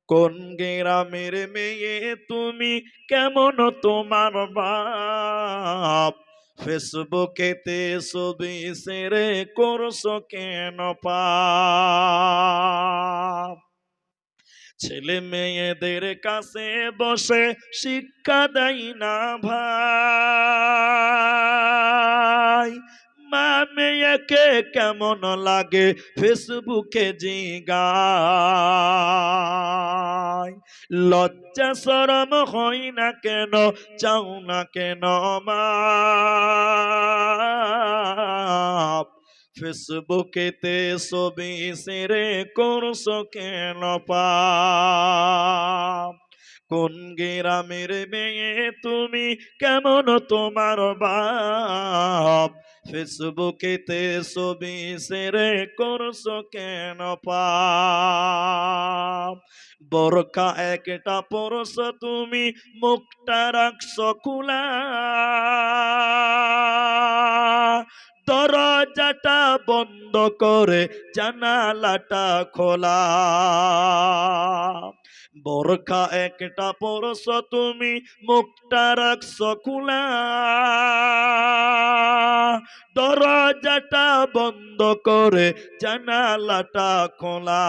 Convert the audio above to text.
কোন গ্রামের মেয়ে তুমি, কেমন তোমার বাপ? ফেসবুকেতে ছবি ছেড়ে করছো কেন পাপ? ছেলে মেয়েদের কাছে বসে শিক্ষা দেয় না ভাই। মা মেয়েকে কেমন লাগে ফেসবুকে জিগায়। লজ্জা শরম হয় না কেন, চাও না কেন মা? ফেসবুকেতে ছবি ছেড়ে করছো কেন পাপ? কোন গ্রামের মেয়ে তুমি, কেমন তোমার বাপ? ফেসবুকেতে ছবি ছেড়ে করছো কেন পাপ? বোরকা একটা পরছো তুমি, মুখটা রাখছো খোলা, দরজাটা বন্ধ করে জানালাটা খোলা। বোরখা একটা পরছো তুমি, মুখটা রাখছো খোলা, দরজাটা বন্ধ করে জানালাটা খোলা।